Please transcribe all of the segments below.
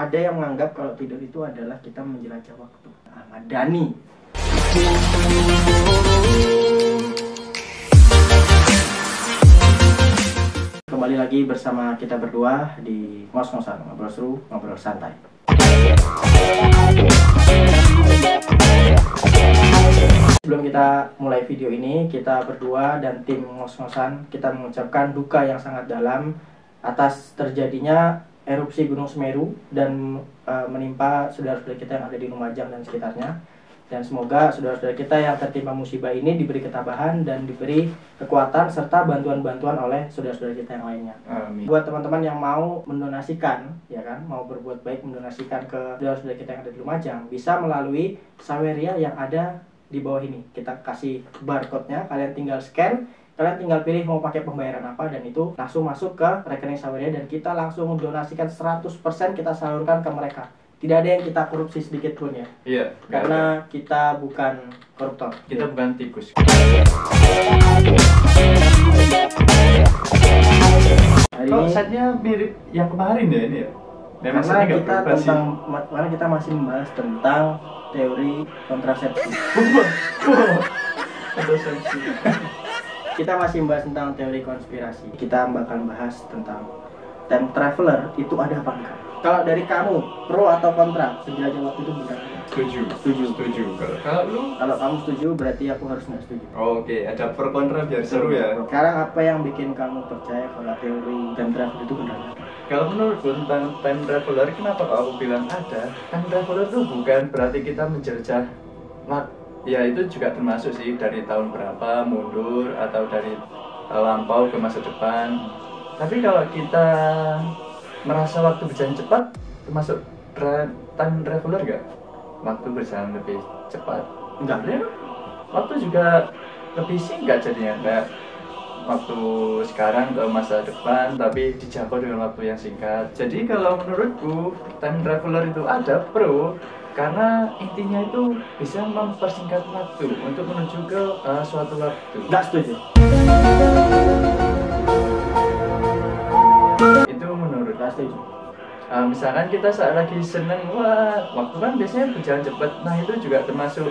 Ada yang menganggap kalau tidur itu adalah kita menjelajah waktu. Ahmad Dhani. Kembali lagi bersama kita berdua di Ngos-Ngosan, ngobrol seru, ngobrol santai. Sebelum kita mulai video ini, kita berdua dan tim Ngos-Ngosan kita mengucapkan duka yang sangat dalam atas terjadinya erupsi Gunung Semeru dan menimpa saudara-saudara kita yang ada di Lumajang dan sekitarnya. Dan semoga saudara-saudara kita yang tertimpa musibah ini diberi ketabahan dan diberi kekuatan serta bantuan-bantuan oleh saudara-saudara kita yang lainnya. Amin. Buat teman-teman yang mau mendonasikan, ya kan, mau berbuat baik mendonasikan ke saudara-saudara kita yang ada di Lumajang, bisa melalui Saweria yang ada di bawah ini. Kita kasih barcode-nya, kalian tinggal scan. Kalian tinggal pilih mau pakai pembayaran apa dan itu langsung masuk ke rekening Saweria dan kita langsung mendonasikan 100% kita salurkan ke mereka. Tidak ada yang kita korupsi sedikit pun ya. Iya. Karena kita bukan koruptor. Kita bukan tikus. Hari Kok ini setnya mirip yang kemarin ya ini ya? karena kita masih membahas tentang teori kontrasepsi. Kontrasepsi. Kita masih membahas tentang teori konspirasi. Kita bakal bahas tentang time traveler itu ada apa enggak? Kalau dari kamu, pro atau kontra? Penjelajah waktu itu benar? Setuju. Kalau lu? Kalau kamu setuju, berarti aku harus nggak setuju. Oke, ada pro kontra biar seru ya. Sekarang apa yang bikin kamu percaya kalau teori time travel itu benar? Kalau menurutku tentang time traveler, kenapa kalau aku bilang ada? Time traveler itu bukan berarti kita menjelajah ya itu juga termasuk sih dari tahun berapa mundur atau dari lampau ke masa depan. Tapi kalau kita merasa waktu berjalan cepat, termasuk time traveler nggak? Waktu berjalan lebih cepat? Enggak ya? Waktu juga lebih singkat jadinya, kayak waktu sekarang ke masa depan tapi dijangkau dengan waktu yang singkat. Jadi kalau menurutku time traveler itu ada pro, karena intinya itu bisa mempersingkat waktu untuk menuju ke suatu waktu. Nggak setuju. Itu menurut. Nggak setuju. Misalkan kita saat lagi seneng, wah waktu kan biasanya berjalan cepat. Nah itu juga termasuk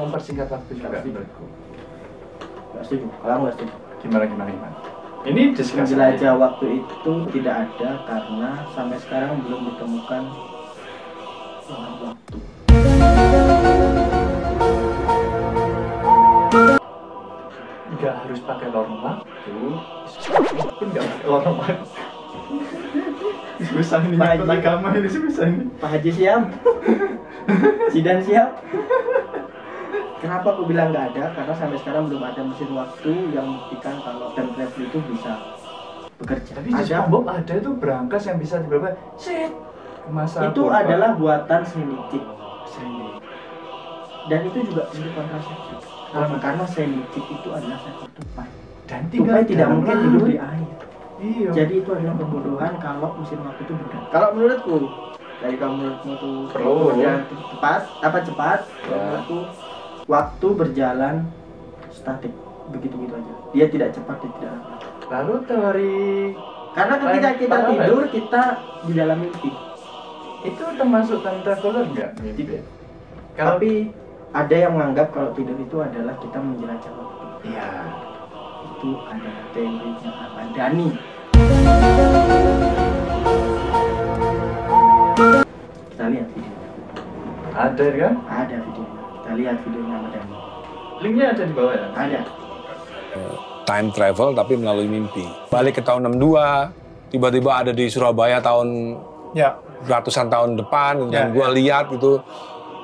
mempersingkat waktu juga menurutku. Nggak setuju. Kalau nggak setuju. Gimana? Ini diskusi. Menjelajah waktu itu tidak ada karena sampai sekarang belum ditemukan waktu. Nggak harus pakai lorong waktu, pun nggak pakai lorong waktu. Susah ini Pak nyangkut Haji. agama ini susah ini. Pak Haji siap? Zidan siap? Kenapa aku bilang nggak ada? Karena sampai sekarang belum ada mesin waktu yang membuktikan kalau time travel itu bisa bekerja. Tapi di SpongeBob ada itu brankas yang bisa tiba-tiba set ke masa Itu purba. adalah buatan Senichik Seni. dan itu juga teori kontrasepsi. Karena Senichik itu adalah seekor tupai. Dan Tupai tidak dalam mungkin laut. hidup di air. Iya. Jadi itu adalah kebodohan kalau mesin waktu itu benar. Kalau menurutku, dari kamu menurutmu itu Pro. cepat? Kalau Ya. menurutku waktu berjalan statik, begitu-begitu aja. Dia tidak cepat, dia tidak lambat. Lalu teori Karena ketika Time kita travel. tidur, kita di dalam mimpi. itu termasuk time traveler nggak? Tidak. Kalau Tapi ada yang menganggap kalau tidur itu adalah kita menjelajah waktu. iya. Itu adalah teorinya Ahmad Dhani. Kita lihat videonya. Ada kan? Ada videonya. Kita lihat videonya Ahmad Dhani. Linknya ada di bawah ya. Ada. Time travel tapi melalui mimpi. Balik ke tahun 62, tiba-tiba ada di Surabaya tahun ratusan tahun depan dan gue lihat itu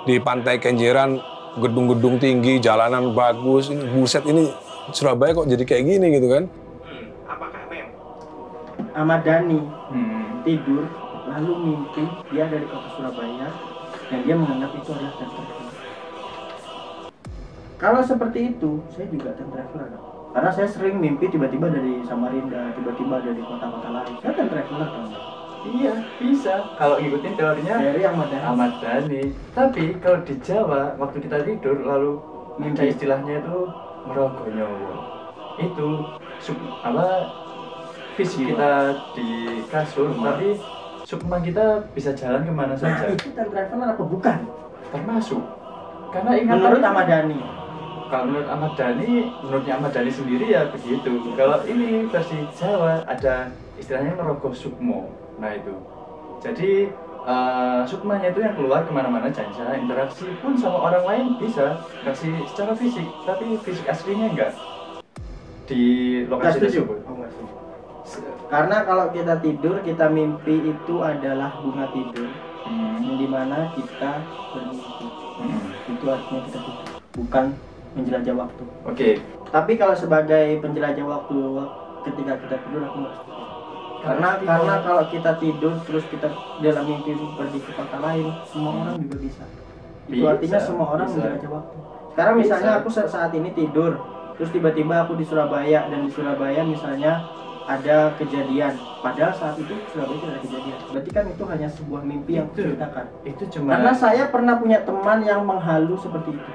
di Pantai Kenjeran gedung-gedung tinggi, jalanan bagus, ini buset ini Surabaya kok jadi kayak gini gitu kan. Apakah Ahmad Dhani tidur lalu mimpi dia dari kota Surabaya dan dia menganggap itu adalah time traveler? Kalau seperti itu, saya juga time traveler dong. Karena saya sering mimpi tiba-tiba dari Samarinda, tiba-tiba dari kota-kota lain. Saya time traveler dong. Iya, bisa. Kalau ngikutin teorinya Dari Ahmad Dhani. Ahmad Dhani. Tapi kalau di Jawa, waktu kita tidur lalu ada Mimpi. istilahnya itu merogoh nyawa. Itu fisik kita di kasur, tapi Sukma kita bisa jalan kemana saja. Itu time traveler apa bukan? Termasuk. Karena ingatan Menurut Ahmad Dhani. Kalau menurutnya Ahmad Dhani sendiri ya begitu. Kalau ini versi Jawa ada istilahnya merogoh sukmo. Nah itu. Jadi sukmanya itu yang keluar kemana-mana saja, interaksi pun sama orang lain bisa, interaksi secara fisik, tapi fisik aslinya enggak di lokasi tersebut. Karena kalau kita tidur, kita mimpi itu adalah bunga tidur, yang dimana kita bermimpi. Itu artinya kita tidur, bukan menjelajah waktu. Oke. Tapi kalau sebagai penjelajah waktu ketika kita tidur, aku nggak setuju. Karena kalau kita tidur terus kita dalam mimpi pergi ke kota lain, semua orang juga bisa. Itu artinya semua orang menjelajah waktu. Sekarang misalnya aku saat ini tidur, terus tiba-tiba aku di Surabaya, dan di Surabaya misalnya ada kejadian, padahal saat itu Surabaya tidak ada kejadian. Berarti kan itu hanya sebuah mimpi yang kuceritakan. Itu cuma karena saya pernah punya teman yang menghalu seperti itu.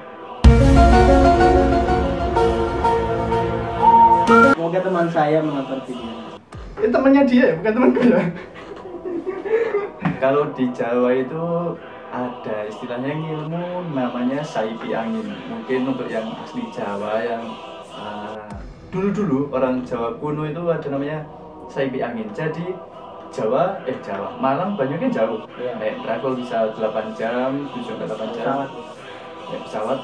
Semoga teman saya menonton video. Temannya dia ya, bukan temanku ya. Kalau di Jawa itu ada istilahnya ilmu namanya saipi angin. Mungkin untuk yang asli Jawa yang dulu orang Jawa kuno itu ada namanya saipi angin. Jadi Jawa Malang banyaknya jauh. Iya. Travel bisa 8 jam, 7-8 jam. Pesawat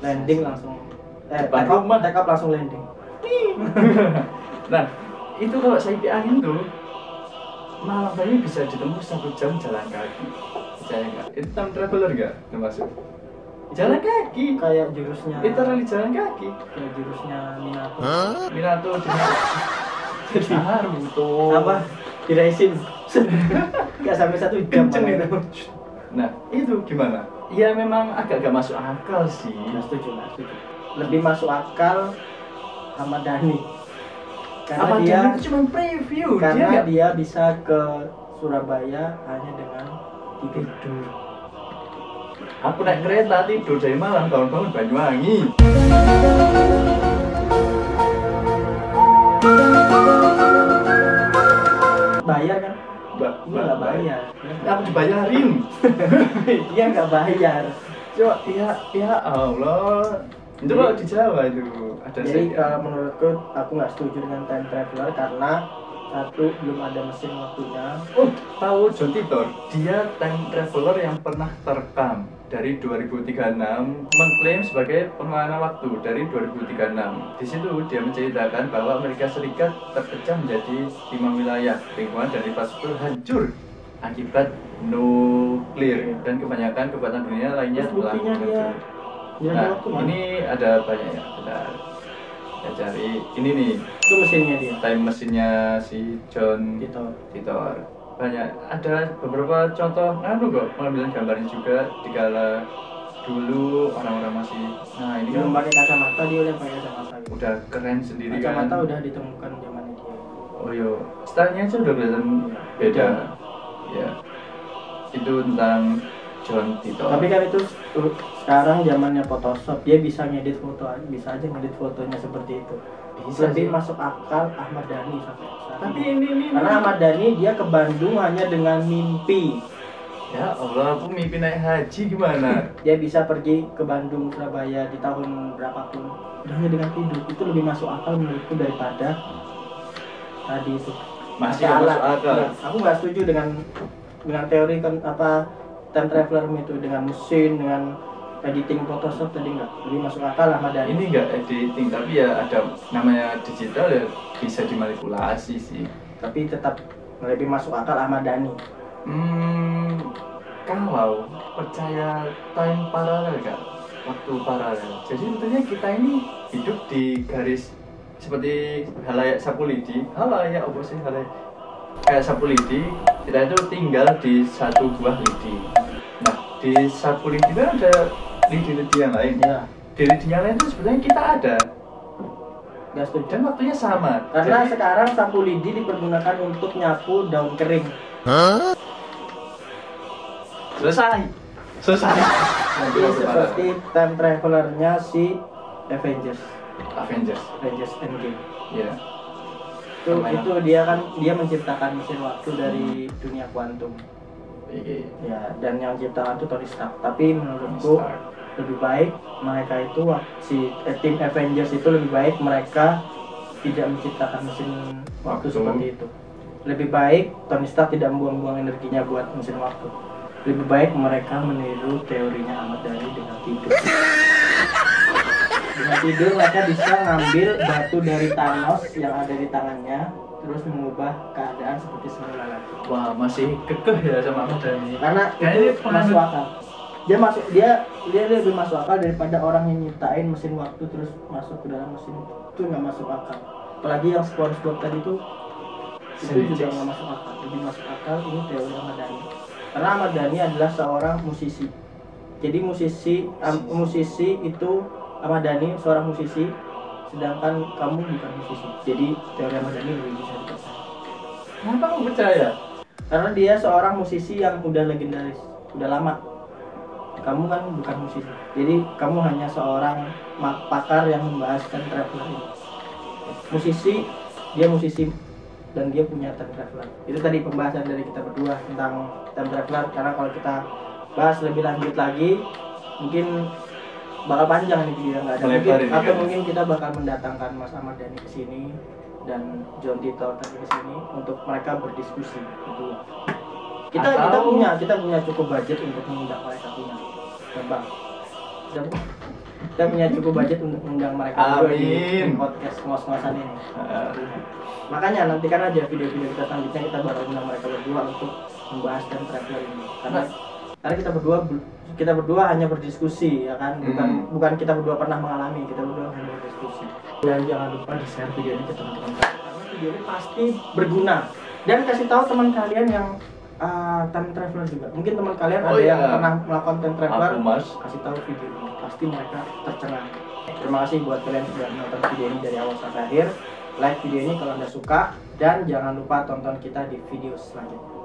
Landing langsung. Depan rumah. Take off langsung landing. Nah, itu kalau saipi angin tuh Malang Banyu bisa ditembus 1 jam jalan kaki. Percaya nggak? Itu time traveler nggak termasuk? Jalan kaki. Kayak jurusnya. Literally jalan kaki. Kayak jurusnya Minato. Minato jadi Naruto. Apa? Diraisin. Gak sampai 1 jam. Kenceng itu. Nah, itu gimana? Ya memang agak gak masuk akal sih. Nggak setuju. Lebih masuk akal Ahmad Dhani. Karena Ahmad dia Dhani itu cuma preview. Karena dia bisa ke Surabaya hanya dengan tidur. Aku naik kereta tidur dari Malang, bangun-bangun Banyuwangi. Bayar kan? Ini nggak bayar. Aku dibayarin. Dia nggak bayar. Coba ya Allah. Itu kalau di Jawa itu ada. Jadi menurutku aku nggak setuju dengan time traveler karena satu, belum ada mesin waktunya. Tahu John Titor? Dia time traveler yang pernah terekam dari 2036, mengklaim sebagai pengalaman waktu dari 2036. Di situ dia menceritakan bahwa Amerika Serikat terpecah menjadi 5 wilayah, lingkungan dan infrastruktur hancur akibat nuklir, dan kebanyakan kekuatan dunia lainnya telah hancur. Nah, ini ada banyak ya, benar. Ya cari ini nih. Itu mesinnya dia. Time mesinnya si John Titor. Banyak, ada beberapa contoh kok pengambilan gambarnya juga dikala dulu orang-orang masih. Nah ini belum kan pakai kacamata, dia udah pakai kacamata gitu. udah keren sendiri kan. Kacamata udah ditemukan zamannya dia. Oh yo, stylenya aja udah kelihatan beda. Ya, itu tentang John Titor. Tapi kan itu sekarang zamannya Photoshop, dia bisa ngedit foto, bisa aja ngedit fotonya seperti itu. Bisa Lebih sih. masuk akal Ahmad Dhani sampai saat Tapi ini. ini Karena Ahmad Dhani dia ke Bandung hanya dengan mimpi. ya Allah, aku mimpi naik haji gimana? Dia bisa pergi ke Bandung, Surabaya di tahun berapapun hanya dengan tidur. Itu lebih masuk akal menurutku daripada tadi itu. Masih nggak masuk akal. Nah, aku nggak setuju dengan teori kan apa time traveler itu dengan mesin, dengan editing Photoshop tadi nggak lebih masuk akal Ahmad Dhani. Ini nggak editing, tapi ya ada namanya digital ya, bisa dimanipulasi sih. Tapi tetap lebih masuk akal Ahmad Dhani. Kalau percaya time paralel kan, waktu paralel. Jadi sebetulnya kita ini hidup di garis seperti halayak sapu lidi. Halayak apa sih halayak? Kayak sapu lidi, kita itu tinggal di satu buah lidi. Nah, di sapu lidi kan ada lidi-lidi yang lain. Ya, Di lidi yang lain itu sebenarnya kita ada. nggak setuju. Dan waktunya sama. Karena Jadi, sekarang sapu lidi dipergunakan untuk nyapu daun kering. selesai. Jadi seperti time travelernya si Avengers Avengers. Endgame. Ya. itu dia menciptakan mesin waktu dari dunia kuantum. Ya, dan yang ciptakan itu Tony Stark. Tapi menurutku lebih baik mereka itu tim Avengers itu lebih baik mereka tidak menciptakan mesin waktu seperti itu. Lebih baik Tony Stark tidak membuang-buang energinya buat mesin waktu. Lebih baik mereka meniru teorinya Ahmad Dhani dengan tidur. Dengan tidur mereka bisa ngambil batu dari Thanos yang ada di tangannya, terus mengubah keadaan seperti semula lagi. Wah, masih kekeh ya sama Ahmad Dhani. Karena itu masuk akal. Dia lebih masuk akal daripada orang yang nyiptain mesin waktu terus masuk ke dalam mesin itu nggak masuk akal. Apalagi yang SpongeBob tadi itu juga nggak masuk akal. Lebih masuk akal ini teori Ahmad Dhani. Karena Ahmad Dhani adalah seorang musisi. Jadi musisi itu Ahmad Dhani seorang musisi, sedangkan kamu bukan musisi. Jadi teori Ahmad Dhani lebih bisa dipercaya. Kenapa kamu percaya? Karena dia seorang musisi yang udah legendaris, udah lama. Kamu kan bukan musisi, jadi kamu hanya seorang pakar yang membahas time traveler ini. Dia musisi dan dia punya time traveler. Itu tadi pembahasan dari kita berdua tentang time traveler. Karena kalau kita bahas lebih lanjut lagi, mungkin bakal panjang nih video nggak ada. Atau mungkin kita bakal mendatangkan Mas Ahmad Dhani ke sini dan John Titor tadi ke sini untuk mereka berdiskusi berdua. Kita punya cukup budget untuk mengundang mereka punya. Bang. Kita punya cukup budget untuk mengundang mereka berdua di podcast ngos-ngosan ini. Makanya nantikan aja video-video kita selanjutnya kita bakal undang mereka berdua untuk membahas time traveler ini. Karena kita berdua hanya berdiskusi ya kan, bukan kita berdua pernah mengalami, kita berdua hanya berdiskusi. Dan jangan lupa di-share video ini ke teman-teman karena video ini pasti berguna. Dan kasih tahu teman kalian yang time traveler juga. Mungkin teman kalian ada yang pernah melakukan time traveler, kasih tahu video ini, pasti mereka tercengang. Terima kasih buat kalian sudah menonton video ini dari awal sampai akhir. Like video ini kalau Anda suka dan jangan lupa tonton kita di video selanjutnya.